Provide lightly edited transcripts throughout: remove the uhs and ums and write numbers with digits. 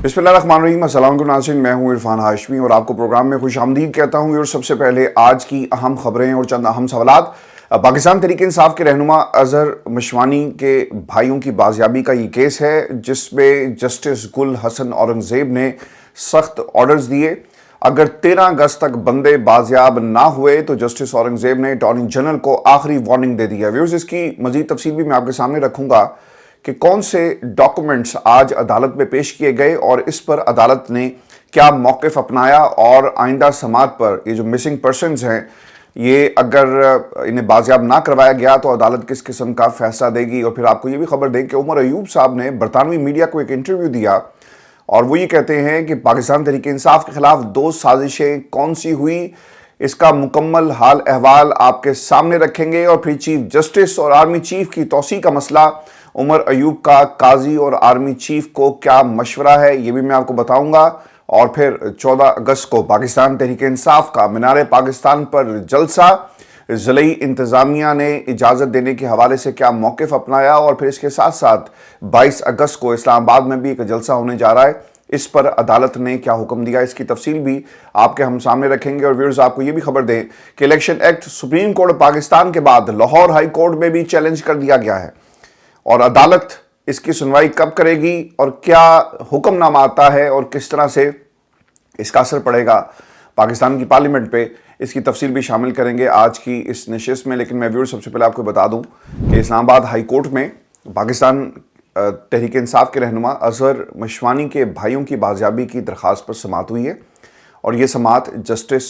बिस्मिल्लाहिर्रहमानिर्रहीम। अस्सलाम वालेकुम नाज़रीन, मैं हूं इरफान हाशमी और आपको प्रोग्राम में खुश आमदीद कहता हूं। और सबसे पहले आज की अहम खबरें और चंद अहम सवालात। पाकिस्तान तहरीक इंसाफ के रहनुमा अजहर मशवानी के भाइयों की बाजियाबी का ये केस है, जिसमें जस्टिस गुल हसन औरंगज़ेब ने सख्त ऑर्डर्स दिए। अगर 13 अगस्त तक बंदे बाजियाब ना हुए तो जस्टिस औरंगज़ेब ने अटॉर्नी जनरल को आखिरी वार्निंग दे दी है। व्यूअर्स, इसकी मजीद तफसील भी मैं आपके सामने रखूंगा कि कौन से डॉक्यूमेंट्स आज अदालत में पेश किए गए और इस पर अदालत ने क्या मौक़िफ़ अपनाया, और आइंदा समात पर ये जो मिसिंग पर्सनस हैं, ये अगर इन्हें बाजियाब ना करवाया गया तो अदालत किस किस्म का फैसला देगी। और फिर आपको ये भी खबर दें कि उमर अयूब साहब ने बरतानवी मीडिया को एक इंटरव्यू दिया और वो ये कहते हैं कि पाकिस्तान तहरीक इंसाफ के खिलाफ 2 साजिशें कौन सी हुई, इसका मुकम्मल हाल अहवाल आपके सामने रखेंगे। और फिर चीफ जस्टिस और आर्मी चीफ की तौसी का मसला, उमर अयूब का काजी और आर्मी चीफ को क्या मशवरा है, ये भी मैं आपको बताऊंगा। और फिर 14 अगस्त को पाकिस्तान तहरीक इंसाफ का मीनार पाकिस्तान पर जलसा, ज़िली इंतज़ामिया ने इजाज़त देने के हवाले से क्या मौक़िफ़ अपनाया। और फिर इसके साथ साथ 22 अगस्त को इस्लामाबाद में भी एक जलसा होने जा रहा है, इस पर अदालत ने क्या हुक्म दिया, इसकी तफसील भी आपके हम सामने रखेंगे। और व्यूअर्स, आपको ये भी खबर दें कि election act supreme court Pakistan के बाद लाहौर हाई कोर्ट में भी चैलेंज कर दिया गया है और अदालत इसकी सुनवाई कब करेगी और क्या हुक्मनामा आता है और किस तरह से इसका असर पड़ेगा पाकिस्तान की पार्लियामेंट पे, इसकी तफसील भी शामिल करेंगे आज की इस नशिस्त में। लेकिन मैं व्यूअर्स सबसे पहले आपको बता दूं कि इस्लामाबाद हाई कोर्ट में पाकिस्तान तहरीक इंसाफ के रहनुमा अजहर मशवानी के भाइयों की बाजियाबी की दरख्वास्त पर समाअत हुई है और ये समाअत जस्टिस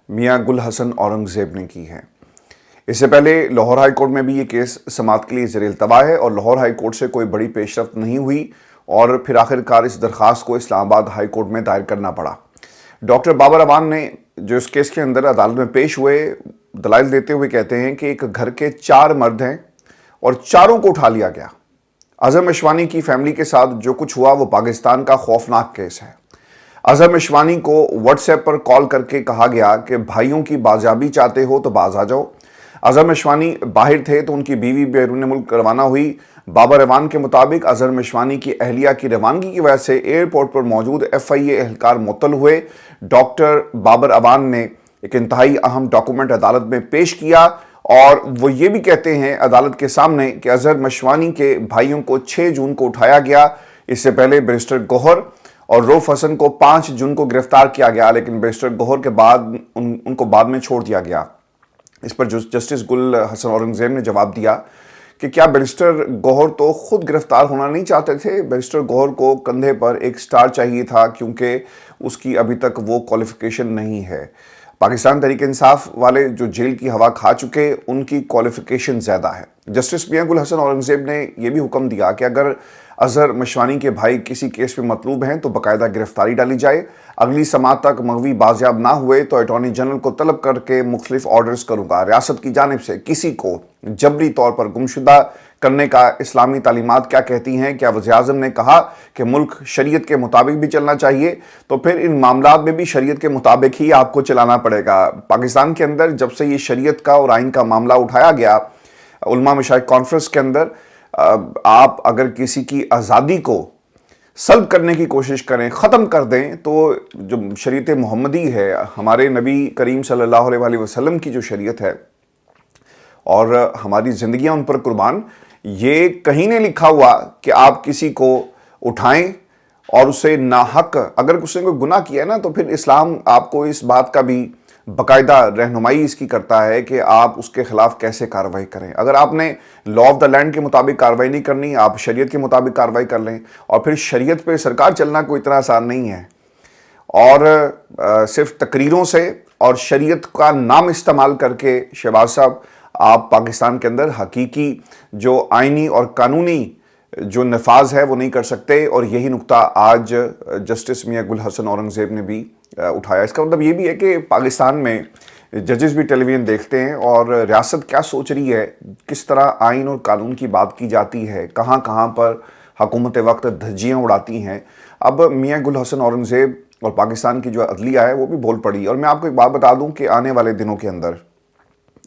मियां गुल हसन औरंगज़ेब ने की है। इससे पहले लाहौर हाई कोर्ट में भी ये केस समाअत के लिए ज़ेर-ए-इल्तवा है और लाहौर हाई कोर्ट से कोई बड़ी पेशरफ्त नहीं हुई और फिर आखिरकार इस दरख्वास्त को इस्लामाबाद हाई कोर्ट में दायर करना पड़ा। डॉक्टर बाबर अवान ने जो इस केस के अंदर अदालत में पेश हुए, दलाइल देते हुए कहते हैं कि एक घर के 4 मर्द हैं और चारों को उठा लिया गया। अजहर मशवानी की फैमिली के साथ जो कुछ हुआ वो पाकिस्तान का खौफनाक केस है। अजहर मशवानी को व्हाट्सएप पर कॉल करके कहा गया कि भाइयों की बाजियाबी चाहते हो तो बाज आ जाओ। अजहर मशवानी बाहर थे तो उनकी बीवी बैरून मुल्क रवाना हुई। बाबर अवान के मुताबिक अजहर मशवानी की अहलिया की रवानगी की वजह से एयरपोर्ट पर मौजूद FIA एहलकार मुअत्तल हुए। डॉक्टर बाबर अवान ने एक इंतहाई अहम डॉक्यूमेंट अदालत में पेश किया और वो ये भी कहते हैं अदालत के सामने कि अजहर मशवानी के भाइयों को 6 जून को उठाया गया। इससे पहले बैरिस्टर गौहर और रऊफ हसन को 5 जून को गिरफ्तार किया गया, लेकिन बैरिस्टर गौहर के बाद उनको बाद में छोड़ दिया गया। इस पर जस्टिस गुल हसन औरंगज़ेब ने जवाब दिया कि क्या बैरिस्टर गौहर तो खुद गिरफ्तार होना नहीं चाहते थे, बैरिस्टर गौहर को कंधे पर एक स्टार चाहिए था क्योंकि उसकी अभी तक वो क्वालिफिकेशन नहीं है। पाकिस्तान तहरीक इंसाफ वाले जो जेल की हवा खा चुके, उनकी क्वालिफिकेशन ज़्यादा है। जस्टिस मियां गुल हसन औरंगज़ेब ने यह भी हुक्म दिया कि अगर अजहर मशवानी के भाई किसी केस में मतलूब हैं तो बाकायदा गिरफ्तारी डाली जाए। अगली समात तक मगवी बाजियाब ना हुए तो अटॉर्नी जनरल को तलब करके मुख्तलिफ ऑर्डर्स करूँगा। रियासत की जानिब से किसी को जबरी तौर पर गुमशुदा करने का इस्लामी तालीमात क्या कहती हैं? क्या वज़ीर-ए-आज़म ने कहा कि मुल्क शरीयत के मुताबिक भी चलना चाहिए, तो फिर इन मामलात में भी शरीयत के मुताबिक ही आपको चलाना पड़ेगा। पाकिस्तान के अंदर जब से ये शरीयत का और आइन का मामला उठाया गया, उलमा मशाइख कॉन्फ्रेंस के अंदर आप अगर किसी की आज़ादी को सल्ब करने की कोशिश करें, ख़त्म कर दें, तो जो शरीयत मोहम्मदी है, हमारे नबी करीम सल्लल्लाहु अलैहि वसल्लम की जो शरीयत है और हमारी ज़िंदगियां उन पर कुर्बान, ये कहीं नहीं लिखा हुआ कि आप किसी को उठाएं और उसे नाहक, अगर उसने कोई गुनाह किया है ना, तो फिर इस्लाम आपको इस बात का भी बाकायदा रहनुमाई इसकी करता है कि आप उसके खिलाफ कैसे कार्रवाई करें। अगर आपने लॉ ऑफ द लैंड के मुताबिक कार्रवाई नहीं करनी, आप शरीयत के मुताबिक कार्रवाई कर लें। और फिर शरीयत पे सरकार चलना कोई इतना आसान नहीं है और सिर्फ तकरीरों से और शरीयत का नाम इस्तेमाल करके शहबाज साहब आप पाकिस्तान के अंदर हकीकी जो आइनी और कानूनी जो नफाज है वो नहीं कर सकते। और यही नुक्ता आज जस्टिस मियां गुल हसन औरंगज़ेब ने भी उठाया। इसका मतलब ये भी है कि पाकिस्तान में जजेस भी टेलीविज़न देखते हैं और रियासत क्या सोच रही है, किस तरह आइन और कानून की बात की जाती है, कहाँ कहाँ पर हुकूमत वक्त धज्जियाँ उड़ाती हैं। अब मियां गुल हसन औरंगज़ेब और पाकिस्तान की जो अदलिया है वो भी बोल पड़ी। और मैं आपको एक बात बता दूँ कि आने वाले दिनों के अंदर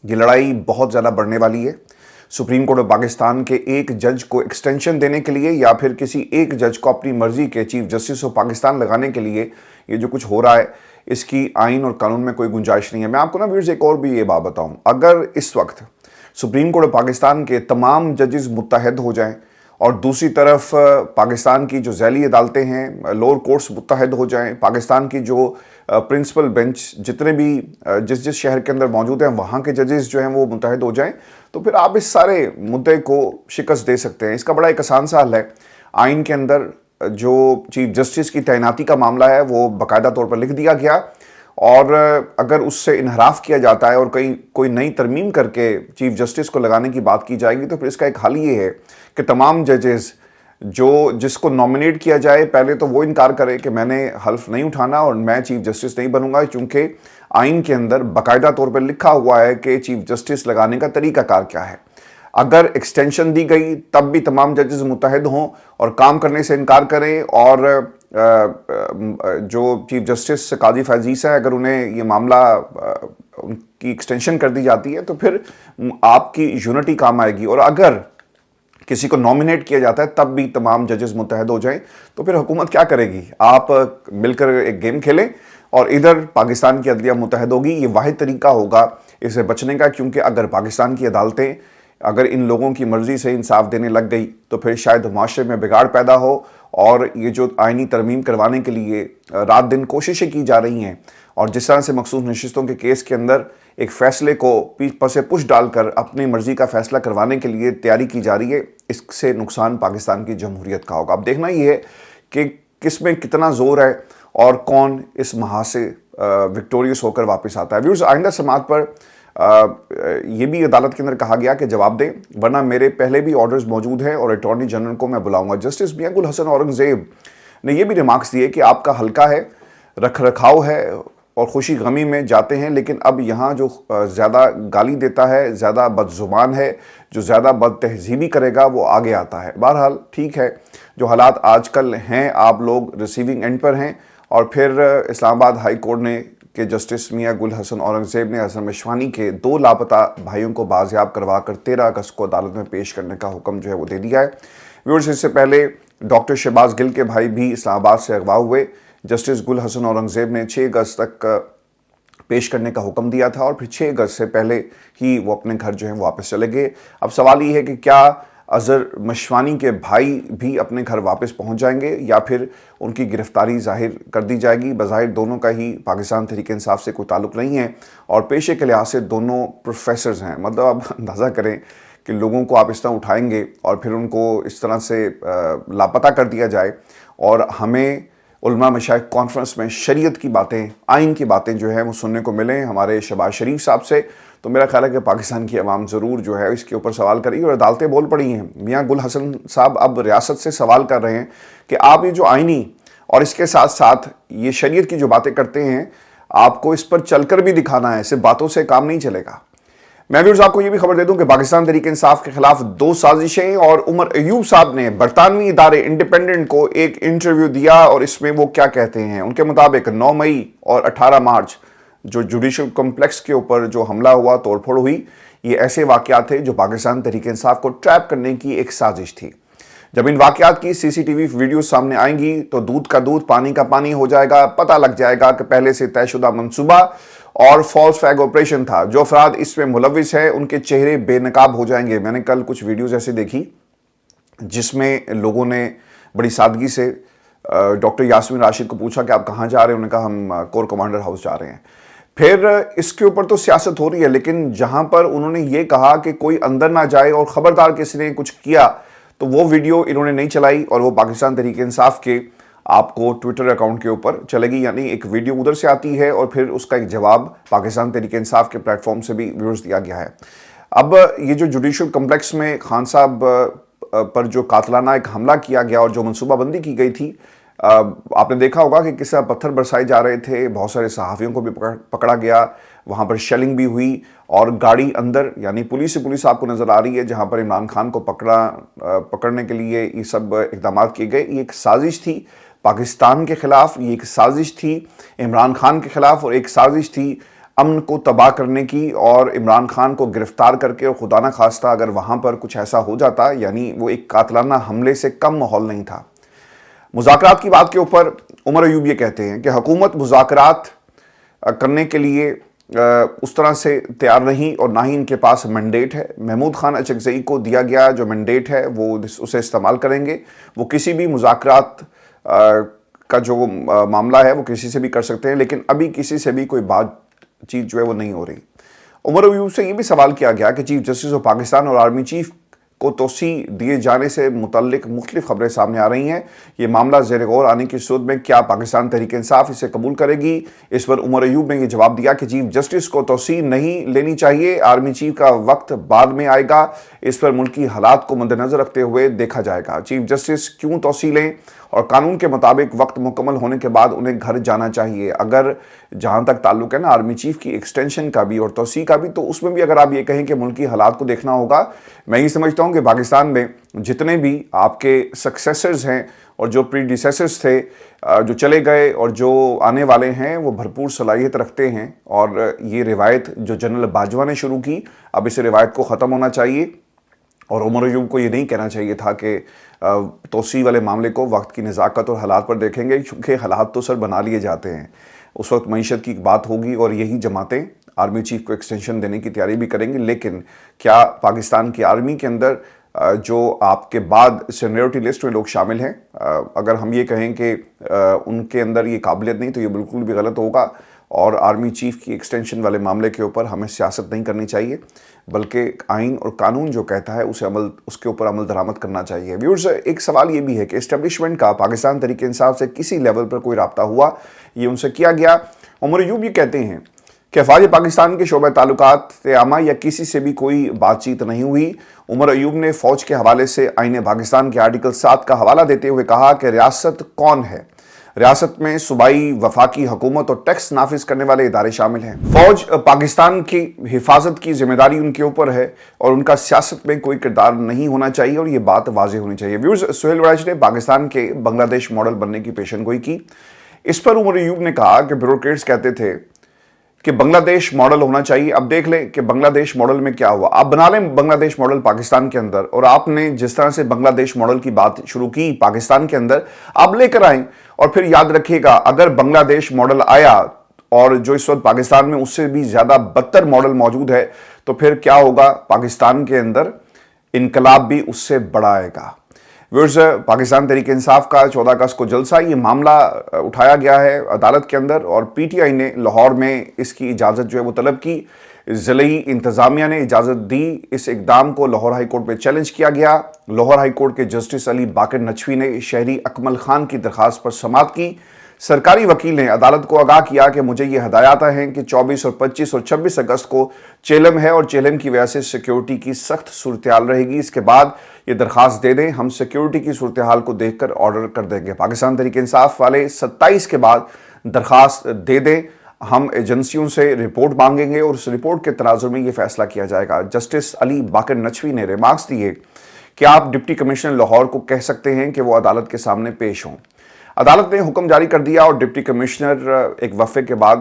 ये लड़ाई बहुत ज़्यादा बढ़ने वाली है। सुप्रीम कोर्ट ऑफ पाकिस्तान के एक जज को एक्सटेंशन देने के लिए या फिर किसी एक जज को अपनी मर्जी के चीफ जस्टिस ऑफ पाकिस्तान लगाने के लिए ये जो कुछ हो रहा है, इसकी आइन और कानून में कोई गुंजाइश नहीं है। मैं आपको ना व्यूअर्स एक और भी ये बात बताऊं, अगर इस वक्त सुप्रीम कोर्ट ऑफ पाकिस्तान के तमाम जजेस मुत्तहद हो जाएं और दूसरी तरफ पाकिस्तान की जो ज़ैली अदालतें हैं, लोअर कोर्ट्स मुत्तहद हो जाएं, पाकिस्तान की जो प्रिंसिपल बेंच जितने भी जिस जिस शहर के अंदर मौजूद हैं वहाँ के जजेस जो हैं वो मुत्तहद हो जाएं, तो फिर आप इस सारे मुद्दे को शिकस्त दे सकते हैं। इसका बड़ा एक आसान सा हल है। आइन के अंदर जो चीफ जस्टिस की तैनाती का मामला है वो बाकायदा तौर पर लिख दिया गया, और अगर उससे इनहराफ किया जाता है और कहीं कोई नई तरमीम करके चीफ जस्टिस को लगाने की बात की जाएगी, तो फिर इसका एक हल ये है कि तमाम जजेस जो जिसको नॉमिनेट किया जाए, पहले तो वो इनकार करे कि मैंने हल्फ नहीं उठाना और मैं चीफ जस्टिस नहीं बनूंगा, क्योंकि आइन के अंदर बाकायदा तौर पर लिखा हुआ है कि चीफ जस्टिस लगाने का तरीकाकार क्या है। अगर एक्सटेंशन दी गई तब भी तमाम जजेस मुत्तहद हों और काम करने से इनकार करें, और जो चीफ जस्टिस काजी फैजीस है अगर उन्हें ये मामला उनकी एक्सटेंशन कर दी जाती है, तो फिर आपकी यूनिटी काम आएगी। और अगर किसी को नॉमिनेट किया जाता है तब भी तमाम जजेस मुत्तहद हो जाएं, तो फिर हुकूमत क्या करेगी? आप मिलकर एक गेम खेलें और इधर पाकिस्तान की अदलिया मुत्तहद होगी। ये वाहिद तरीका होगा इससे बचने का, क्योंकि अगर पाकिस्तान की अदालतें अगर इन लोगों की मर्जी से इंसाफ देने लग गई तो फिर शायद माशरे में बिगाड़ पैदा हो, और ये जो आइनी तरमीम करवाने के लिए रात दिन कोशिशें की जा रही हैं, और जिस तरह से मखसूस नशिस्तों के केस के अंदर एक फ़ैसले को पसे पुश डालकर अपनी मर्जी का फ़ैसला करवाने के लिए तैयारी की जा रही है, इससे नुकसान पाकिस्तान की जमहूरियत का होगा। अब देखना ये है कि किस में कितना ज़ोर है और कौन इस महाज से विक्टोरियस होकर वापस आता है। व्यूअर्स, आइंदा समात पर ये भी अदालत के अंदर कहा गया कि जवाब दें, वरना मेरे पहले भी ऑर्डर्स मौजूद हैं और अटॉर्नी जनरल को मैं बुलाऊंगा। जस्टिस मियां गुल हसन औरंगज़ेब ने ये भी रिमार्क्स दिए कि आपका हल्का है, रख रखाव है और खुशी गमी में जाते हैं, लेकिन अब यहाँ जो ज़्यादा गाली देता है, ज़्यादा बदजुबान है, जो ज़्यादा बद तहजीबी करेगा वो आगे आता है। बहरहाल ठीक है, जो हालात आजकल हैं, आप लोग रिसीविंग एंड पर हैं। और फिर इस्लामाबाद हाई कोर्ट ने कि जस्टिस मियां गुल हसन औरंगज़ेब ने अज़हर मशवानी के 2 लापता भाइयों को बाजियाब करवा कर 13 अगस्त को अदालत में पेश करने का हुक्म जो है वो दे दिया है। व्यूअर्स, इससे पहले डॉक्टर शहबाज गिल के भाई भी इस्लामाबाद से अगवा हुए। जस्टिस गुल हसन औरंगज़ेब ने 6 अगस्त तक पेश करने का हुक्म दिया था, और फिर 6 अगस्त से पहले ही वो अपने घर जो है वापस चले गए। अब सवाल ये है कि क्या अज़हर मशवानी के भाई भी अपने घर वापस पहुंच जाएंगे या फिर उनकी गिरफ्तारी जाहिर कर दी जाएगी। बज़ाहिर दोनों का ही पाकिस्तान तहरीक इंसाफ से कोई ताल्लुक़ नहीं है, और पेशे के लिहाज से दोनों प्रोफेसर्स हैं। मतलब आप अंदाज़ा करें कि लोगों को आप इस तरह उठाएंगे और फिर उनको इस तरह से लापता कर दिया जाए, और हमें उलमा मशाइख कॉन्फ्रेंस में शरीयत की बातें, आइन की बातें जो हैं वो सुनने को मिलें हमारे शहबाज शरीफ साहब से, तो मेरा ख्याल है कि पाकिस्तान की आवाम ज़रूर जो है इसके ऊपर सवाल करेगी। और अदालतें बोल पड़ी हैं। मियां गुल हसन साहब अब रियासत से सवाल कर रहे हैं कि आप ये जो आइनी और इसके साथ साथ ये शरीयत की जो बातें करते हैं, आपको इस पर चलकर भी दिखाना है, सिर्फ बातों से काम नहीं चलेगा। मैं व्यूअर्स आपको ये भी खबर दे दूं कि पाकिस्तान तहरीक इंसाफ के खिलाफ 2 साजिशें, और उमर अयूब साहब ने बरतानवी इदारे इंडिपेंडेंट को एक इंटरव्यू दिया, और इसमें वो क्या कहते हैं। उनके मुताबिक 9 मई और 18 मार्च जो जुडिशल कॉम्प्लेक्स के ऊपर जो हमला हुआ, तोड़फोड़ हुई, ये ऐसे वाक़यात थे जो पाकिस्तान तहरीक इंसाफ को ट्रैप करने की एक साजिश थी। जब इन वाक़यात की सीसीटीवी वीडियो सामने आएंगी तो दूध का दूध पानी का पानी हो जाएगा। पता लग जाएगा कि पहले से तयशुदा मंसूबा और फॉल्स फ्लैग ऑपरेशन था। जो अफराद इसमें मुलविस है उनके चेहरे बेनकाब हो जाएंगे। मैंने कल कुछ वीडियोज़ ऐसे देखी जिसमें लोगों ने बड़ी सादगी से डॉक्टर यास्मीन राशिद को पूछा कि आप कहाँ जा रहे हैं। उन्होंने कहा हम कोर कमांडर हाउस जा रहे हैं। फिर इसके ऊपर तो सियासत हो रही है, लेकिन जहां पर उन्होंने ये कहा कि कोई अंदर ना जाए और ख़बरदार किसी ने कुछ किया, तो वो वीडियो इन्होंने नहीं चलाई, और वो पाकिस्तान तहरीक इंसाफ के आपको ट्विटर अकाउंट के ऊपर चलेगी। यानी एक वीडियो उधर से आती है और फिर उसका एक जवाब पाकिस्तान तहरीक इंसाफ के प्लेटफॉर्म से भी व्यूअर्स दिया गया है। अब ये जो जुडिशल कम्प्लेक्स में खान साहब पर जो कातलाना एक हमला किया गया और जो मनसूबाबंदी की गई थी, आपने देखा होगा कि किस तरह पत्थर बरसाए जा रहे थे, बहुत सारे सहाफ़ियों को भी पकड़ा गया, वहाँ पर शेलिंग भी हुई, और गाड़ी अंदर यानी पुलिस आपको नज़र आ रही है जहाँ पर इमरान खान को पकड़ने के लिए ये सब इक़दाम किए गए। ये एक साजिश थी पाकिस्तान के ख़िलाफ़, ये एक साजिश थी इमरान खान के ख़िलाफ़, और एक साजिश थी امن کو تباہ کرنے کی اور عمران خان کو گرفتار کر کے، اور خدا نہ خواستہ اگر وہاں پر کچھ ایسا ہو جاتا، یعنی وہ ایک قاتلانہ حملے سے کم ماحول نہیں تھا۔ مذاکرات کی بات کے اوپر عمر ایوب یہ کہتے ہیں کہ حکومت مذاکرات کرنے کے لیے اس طرح سے تیار نہیں، اور نہ ہی ان کے پاس مینڈیٹ ہے۔ محمود خان اچکزئی کو دیا گیا جو مینڈیٹ ہے وہ اسے استعمال کریں گے۔ وہ کسی بھی مذاکرات کا جو معاملہ ہے وہ کسی سے بھی کر سکتے ہیں، لیکن ابھی کسی سے بھی کوئی بات چیت جو ہے وہ نہیں ہو رہی۔ عمر ایوب سے یہ بھی سوال کیا گیا کہ چیف جسٹس آف پاکستان اور آرمی چیف کو توسیع دیے جانے سے متعلق مختلف خبریں سامنے آ رہی ہیں، یہ معاملہ زیر غور آنے کی صورت میں کیا پاکستان تحریک انصاف اسے قبول کرے گی؟ اس پر عمر ایوب نے یہ جواب دیا کہ چیف جسٹس کو توسیع نہیں لینی چاہیے، آرمی چیف کا وقت بعد میں آئے گا، اس پر ملکی حالات کو مد نظر رکھتے ہوئے دیکھا جائے گا۔ چیف جسٹس کیوں توسیع لیں، اور قانون کے مطابق وقت مکمل ہونے کے بعد انہیں گھر جانا چاہیے۔ اگر جہاں تک تعلق ہے نا آرمی چیف کی ایکسٹینشن کا بھی اور توسیع کا بھی، تو اس میں بھی اگر آپ یہ کہیں کہ ملکی حالات کو دیکھنا ہوگا، میں یہ سمجھتا ہوں کہ پاکستان میں جتنے بھی آپ کے سکسیسرز ہیں اور جو پریڈیسیسرز تھے جو چلے گئے اور جو آنے والے ہیں، وہ بھرپور صلاحیت رکھتے ہیں، اور یہ روایت جو جنرل باجوہ نے شروع کی، اب اس روایت کو ختم ہونا چاہیے۔ اور عمر ایوب کو یہ نہیں کہنا چاہیے تھا کہ توسیع والے معاملے کو وقت کی نزاکت اور حالات پر دیکھیں گے، کیونکہ حالات تو سر بنا لیے جاتے ہیں۔ اس وقت معیشت کی بات ہوگی اور یہی جماعتیں آرمی چیف کو ایکسٹینشن دینے کی تیاری بھی کریں گے، لیکن کیا پاکستان کی آرمی کے اندر جو آپ کے بعد سینیورٹی لسٹ میں لوگ شامل ہیں، اگر ہم یہ کہیں کہ ان کے اندر یہ قابلیت نہیں، تو یہ بالکل بھی غلط ہوگا، اور آرمی چیف کی ایکسٹینشن والے معاملے کے اوپر ہمیں سیاست نہیں کرنی چاہیے، بلکہ آئین اور قانون جو کہتا ہے اس کے اوپر عمل درآمد کرنا چاہیے۔ ویورز، ایک سوال یہ بھی ہے کہ اسٹیبلشمنٹ کا پاکستان تحریک انصاف سے کسی لیول پر کوئی رابطہ ہوا؟ یہ ان سے کیا گیا؟ عمر ایوب یہ کہتے ہیں کہ افواج پاکستان کے شعبہ تعلقات عامہ یا کسی سے بھی کوئی بات چیت نہیں ہوئی۔ عمر ایوب نے فوج کے حوالے سے آئین پاکستان کے آرٹیکل 7 کا حوالہ دیتے ہوئے کہا کہ ریاست کون ہے؟ ریاست میں صوبائی، وفاقی حکومت اور ٹیکس نافذ کرنے والے ادارے شامل ہیں۔ فوج پاکستان کی حفاظت کی ذمہ داری ان کے اوپر ہے، اور ان کا سیاست میں کوئی کردار نہیں ہونا چاہیے، اور یہ بات واضح ہونی چاہیے۔ ویورز، سہیل وڑائچ نے پاکستان کے بنگلہ دیش ماڈل بننے کی پیشن گوئی کی۔ اس پر عمر ایوب نے کہا کہ بیوروکریٹس کہتے تھے کہ بنگلہ دیش ماڈل ہونا چاہیے۔ اب دیکھ لیں کہ بنگلہ دیش ماڈل میں کیا ہوا۔ آپ بنا لیں بنگلہ دیش ماڈل پاکستان کے اندر، اور آپ نے جس طرح سے بنگلہ دیش ماڈل کی بات شروع کی پاکستان کے اندر، آپ لے کر آئیں، اور پھر یاد رکھیے گا اگر بنگلہ دیش ماڈل آیا اور جو اس وقت پاکستان میں اس سے بھی زیادہ بدتر ماڈل موجود ہے، تو پھر کیا ہوگا؟ پاکستان کے اندر انقلاب بھی اس سے بڑا آئے گا۔ ویورز، پاکستان تحریک انصاف کا 14 اگست کو جلسہ، یہ معاملہ اٹھایا گیا ہے عدالت کے اندر، اور پی ٹی آئی نے لاہور میں اس کی اجازت جو ہے وہ طلب کی۔ ضلعی انتظامیہ نے اجازت دی۔ اس اقدام کو لاہور ہائی کورٹ میں چیلنج کیا گیا۔ لاہور ہائی کورٹ کے جسٹس علی باقر نچوی نے شہری اکمل خان کی درخواست پر سماعت کی۔ سرکاری وکیل نے عدالت کو آگاہ کیا کہ مجھے یہ ہدایات ہیں کہ 24 اور 25 اور 26 اگست کو چیلم ہے، اور چیلم کی وجہ سے سیکیورٹی کی سخت صورتحال رہے گی، اس کے بعد یہ درخواست دے دیں، ہم سیکیورٹی کی صورتحال کو دیکھ کر آرڈر کر دیں گے۔ پاکستان تحریک انصاف والے 27 کے بعد درخواست دے دیں، ہم ایجنسیوں سے رپورٹ مانگیں گے، اور اس رپورٹ کے تناظر میں یہ فیصلہ کیا جائے گا۔ جسٹس علی باقر نچوی نے ریمارکس دیے کہ آپ ڈپٹی کمشنر لاہور کو کہہ سکتے ہیں کہ وہ عدالت کے سامنے پیش ہوں۔ عدالت نے حکم جاری کر دیا، اور ڈپٹی کمشنر ایک وقفے کے بعد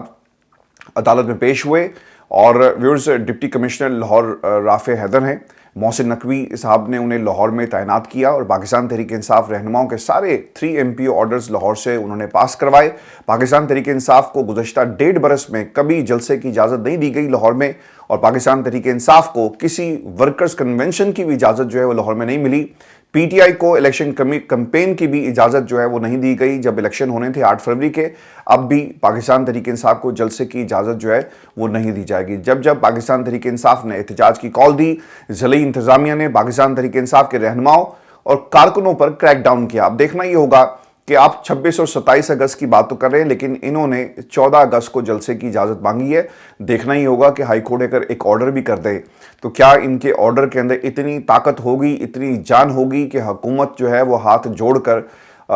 عدالت میں پیش ہوئے، اور ویورز، ڈپٹی کمشنر لاہور رافع حیدر ہیں۔ محسن نقوی صاحب نے انہیں لاہور میں تعینات کیا، اور پاکستان تحریک انصاف رہنماؤں کے سارے 3 MPO آرڈرز لاہور سے انہوں نے پاس کروائے۔ پاکستان تحریک انصاف کو گزشتہ 1.5 برس میں کبھی جلسے کی اجازت نہیں دی گئی لاہور میں، اور پاکستان تحریک انصاف کو کسی ورکرز کنونشن کی بھی اجازت جو ہے وہ لاہور میں نہیں ملی۔ پی ٹی آئی کو الیکشن کمپین کی بھی اجازت جو ہے وہ نہیں دی گئی جب الیکشن ہونے تھے 8 فروری کے۔ اب بھی پاکستان تحریک انصاف کو جلسے کی اجازت جو ہے وہ نہیں دی جائے گی۔ جب پاکستان تحریک انصاف نے احتجاج کی کال دی، ضلعی انتظامیہ نے پاکستان تحریک انصاف کے رہنماؤں اور کارکنوں پر کریک ڈاؤن کیا۔ اب دیکھنا یہ ہوگا کہ آپ 26 اور 27 اگست کی بات تو کر رہے ہیں، لیکن انہوں نے 14 اگست کو جلسے کی اجازت مانگی ہے۔ دیکھنا ہی ہوگا کہ ہائی کورٹ اگر ایک آرڈر بھی کر دے تو کیا ان کے آرڈر کے اندر اتنی طاقت ہوگی، اتنی جان ہوگی کہ حکومت جو ہے وہ ہاتھ جوڑ کر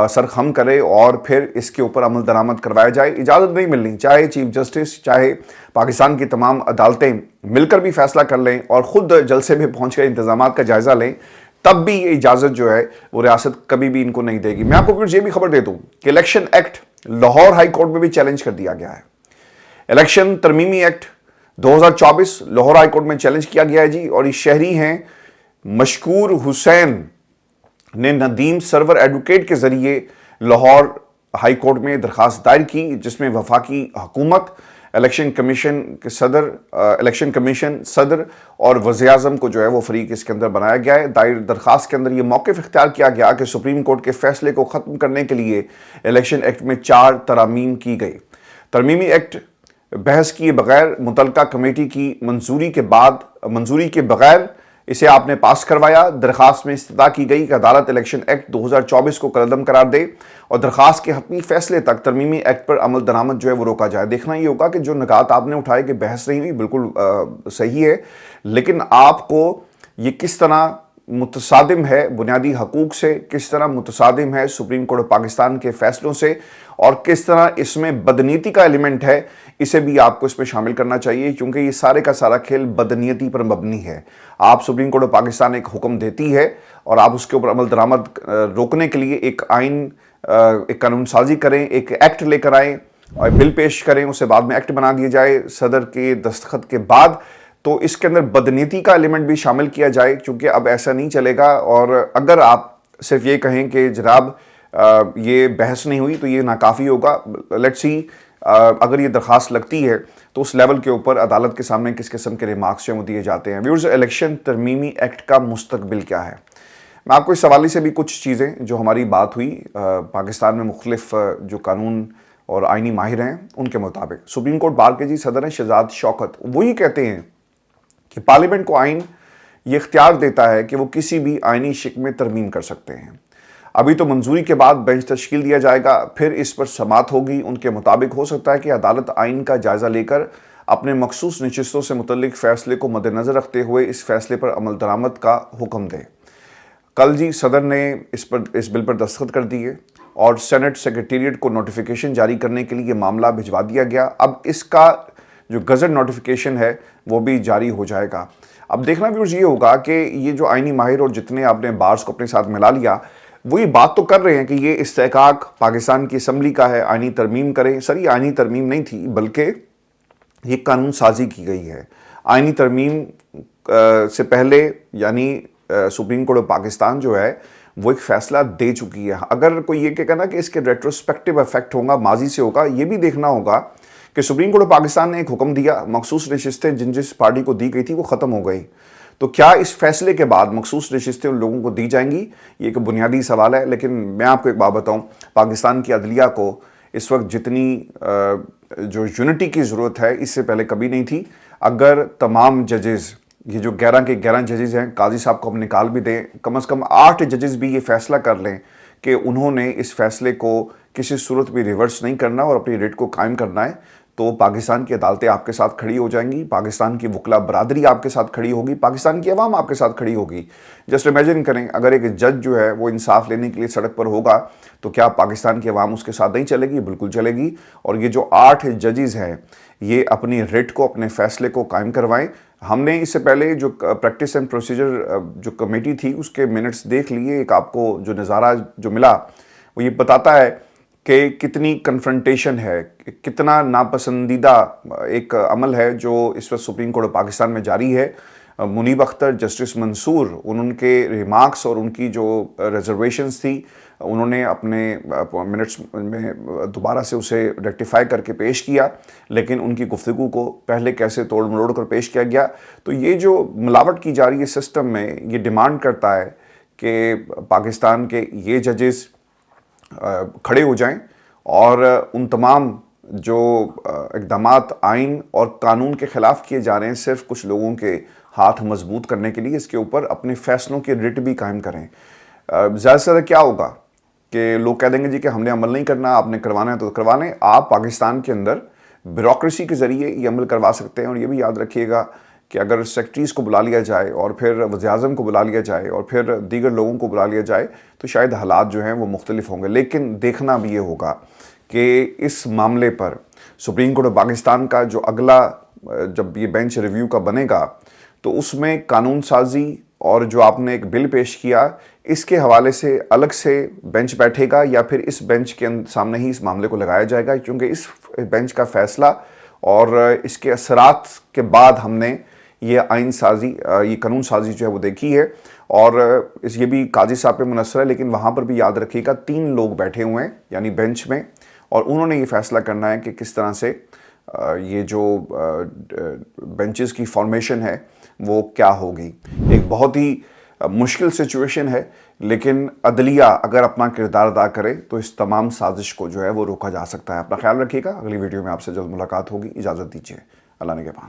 سر خم کرے اور پھر اس کے اوپر عمل درآمد کروایا جائے۔ اجازت نہیں ملنی، چاہے چیف جسٹس، چاہے پاکستان کی تمام عدالتیں مل کر بھی فیصلہ کر لیں اور خود جلسے میں پہنچ کر انتظامات کا جائزہ لیں، تب بھی یہ اجازت جو ہے وہ ریاست کبھی بھی ان کو نہیں دے گی۔ میں آپ کو پھر یہ بھی خبر دے دوں کہ election act Lahore high court میں بھی چیلنج کر دیا گیا ہے۔ इलेक्शन तरमीमी एक्ट 2024 लाहौर हाई कोर्ट में चैलेंज किया गया है जी, और ये शहरी हैं मशकूर हुसैन ने नदीम सरवर एडवोकेट के जरिए लाहौर हाई कोर्ट में दरखास्त दायर की, जिसमें वफाकी हुकूमत, इलेक्शन कमीशन सदर और वज़ीर-ए-आज़म को जो है वो फरीक इसके अंदर बनाया गया है। दायर दरखास्त के अंदर ये मौक़िफ़ इख्तियार किया गया कि सुप्रीम कोर्ट के फैसले को ख़त्म करने के लिए इलेक्शन एक्ट में 4 तरमीम की गई। तरमीमी एक्ट बहस किए बगैर मुतलका कमेटी की मंजूरी के बगैर इसे आपने पास करवाया। दरखास्त में इस्तदा की गई कि अदालत इलेक्शन एक्ट 2024 को कलअदम करार दे और दरखास्त के हतमी फैसले तक तरमीमी एक्ट पर अमल दरामद जो है वो रोका जाए। देखना ये होगा कि जो निकात आपने उठाए कि बहस नहीं हुई, बिल्कुल सही है, लेकिन आपको ये किस तरह मुतसादिम है बुनियादी हकूक से, किस तरह मुतसादिम है सुप्रीम कोर्ट ऑफ पाकिस्तान के फैसलों से, और किस तरह इसमें बदनीति का एलिमेंट है, इसे भी आपको इसमें शामिल करना चाहिए, क्योंकि ये सारे का सारा खेल बदनीति पर मबनी है। आप सुप्रीम कोर्ट ऑफ पाकिस्तान एक हुक्म देती है और आप उसके ऊपर अमल दरामद रोकने के लिए एक कानून साजी करें, एक एक्ट लेकर आएँ और बिल पेश करें, उसे बाद में एक्ट बना दिया जाए सदर के दस्तखत के बाद, तो इसके अंदर बदनीति का एलिमेंट भी शामिल किया जाए, क्योंकि अब ऐसा नहीं चलेगा। और अगर आप सिर्फ ये कहें कि जनाब ये बहस नहीं हुई तो ये नाकाफ़ी होगा। लेट्स सी अगर ये दरखास्त लगती है तो उस लेवल के ऊपर अदालत के सामने किस किस्म के रिमार्क्स जो दिए जाते हैं। व्यूअर्स, इलेक्शन तरमीमी एक्ट का मुस्तकबिल क्या है? मैं आपको इस हवाले से भी कुछ चीज़ें जो हमारी बात हुई पाकिस्तान में मुख्तलिफ जो कानून और आइनी माहिर हैं उनके मुताबिक, सुप्रीम कोर्ट बार के जी सदर हैं शहजाद शौकत, वही कहते हैं कि पार्लियामेंट को आइन ये इख्तियार देता है कि वो किसी भी आइनी शिक में तरमीम कर सकते हैं। अभी तो मंजूरी के बाद बेंच तश्कील दिया जाएगा, फिर इस पर समात होगी। उनके मुताबिक हो सकता है कि अदालत आइन का जायज़ा लेकर अपने मखसूस नशिस्तों से मुतल्लिक फ़ैसले को मद्देनज़र रखते हुए इस फैसले पर अमल दरामद का हुक्म दे। कल जी सदर ने इस बिल पर दस्तखत कर दिए और सेनेट सेक्रेटेरिएट को नोटिफिकेशन जारी करने के लिए मामला भिजवा दिया गया। अब इसका जो गज़ट नोटिफिकेशन है वो भी जारी हो जाएगा। अब देखना व्यूअर्स ये होगा कि ये जो आइनी माहिर और जितने आपने बार्स को अपने साथ मिला लिया, वो ये बात तो कर रहे हैं कि ये इस्तेहकाक पाकिस्तान की असम्बली का है, आइनी तरमीम करें। सर, ये आइनी तरमीम नहीं थी, बल्कि ये कानून साजी की गई है। आइनी तरमीम से पहले यानी सुप्रीम कोर्ट ऑफ पाकिस्तान जो है वो एक फ़ैसला दे चुकी है। अगर कोई ये कहना कि इसके रेट्रोस्पेक्टिव इफेक्ट होगा, माजी से होगा, ये भी देखना होगा कि सुप्रीम कोर्ट ऑफ पाकिस्तान ने एक हुक्म दिया, मखसूस नशिस्तें जिस पार्टी को दी गई थी वो ख़त्म हो गई, तो क्या इस फैसले के बाद मखसूस नशिस्तें उन लोगों को दी जाएंगी? ये एक बुनियादी सवाल है। लेकिन मैं आपको एक बात बताऊं, पाकिस्तान की अदलिया को इस वक्त जितनी जो यूनिटी की ज़रूरत है इससे पहले कभी नहीं थी। अगर तमाम जजेज़, ये जो 11 के 11 जजेज़ हैं, काजी साहब को हम निकाल भी दें, कम से कम 8 जजेज़ भी ये फैसला कर लें कि उन्होंने इस फैसले को किसी सूरत भी रिवर्स नहीं करना और अपनी रेट को कायम करना है, तो पाकिस्तान की अदालतें आपके साथ खड़ी हो जाएंगी, पाकिस्तान की वकला बरादरी आपके साथ खड़ी होगी, पाकिस्तान की अवाम आपके साथ खड़ी होगी। जस्ट इमेजिन करें, अगर एक जज जो है वो इंसाफ लेने के लिए सड़क पर होगा तो क्या पाकिस्तान की अवाम उसके साथ नहीं चलेगी? बिल्कुल चलेगी। और ये जो 8 जजेज़ हैं ये अपनी रेट को, अपने फैसले को कायम करवाएं। हमने इससे पहले जो प्रैक्टिस एंड प्रोसीजर जो कमेटी थी उसके मिनट्स देख लिए। एक आपको जो नज़ारा जो मिला वो ये बताता है कि कितनी कन्फ्रंटेशन है, कितना नापसंदीदा एक अमल है जो इस वक्त सुप्रीम कोर्ट ऑफ पाकिस्तान में जारी है। मुनीब अख्तर, जस्टिस मंसूर, उनके रिमार्क्स और उनकी जो रिजर्वेशंस थी उन्होंने अपने मिनट्स में दोबारा से उसे रेक्टिफाई करके पेश किया, लेकिन उनकी गुफ्तगू को पहले कैसे तोड़ मरोड़ कर पेश किया गया। तो ये जो मिलावट की जा रही है सिस्टम में, ये डिमांड करता है कि पाकिस्तान के ये जजेस खड़े हो जाएं और उन तमाम जो इक़दामात आइन और कानून के ख़िलाफ़ किए जा रहे हैं सिर्फ कुछ लोगों के हाथ मजबूत करने के लिए, इसके ऊपर अपने फ़ैसलों की रिट भी कायम करें। ज़्यादा से ज़्यादा क्या होगा कि लोग कह देंगे जी कि हमने अमल नहीं करना, आपने करवाना है तो करवा लें। आप पाकिस्तान के अंदर ब्यूरोक्रेसी के ज़रिए ये अमल करवा सकते हैं। और ये भी याद रखिएगा कि अगर सेक्रेटरीज़ को बुला लिया जाए और फिर वज़ीर-ए-आज़म को बुला लिया जाए और फिर दीगर लोगों को बुला लिया जाए तो शायद हालात जो हैं वो मुख्तलिफ होंगे। लेकिन देखना भी ये होगा कि इस मामले पर सुप्रीम कोर्ट ऑफ पाकिस्तान का जो अगला जब ये बेंच रिव्यू का बनेगा तो उसमें कानून साजी और जो आपने एक बिल पेश किया इसके हवाले से अलग से बेंच बैठेगा या फिर इस बेंच के सामने ही इस मामले को लगाया जाएगा, क्योंकि इस बेंच का फ़ैसला اور اس کے اثرات کے بعد ہم نے یہ آئین سازی یہ قانون سازی جو ہے وہ دیکھی ہے، اور یہ بھی قاضی صاحب پہ منحصر ہے، لیکن وہاں پر بھی یاد رکھیے گا 3 لوگ بیٹھے ہوئے ہیں یعنی بینچ میں، اور انہوں نے یہ فیصلہ کرنا ہے کہ کس طرح سے یہ جو بینچز کی فارمیشن ہے وہ کیا ہوگی۔ ایک بہت ہی مشکل سچویشن ہے، لیکن عدلیہ اگر اپنا کردار ادا کرے تو اس تمام سازش کو جو ہے وہ روکا جا سکتا ہے۔ اپنا خیال رکھیے گا، اگلی ویڈیو میں آپ سے جلد ملاقات ہوگی، اجازت دیجیے، اللہ نگہبان۔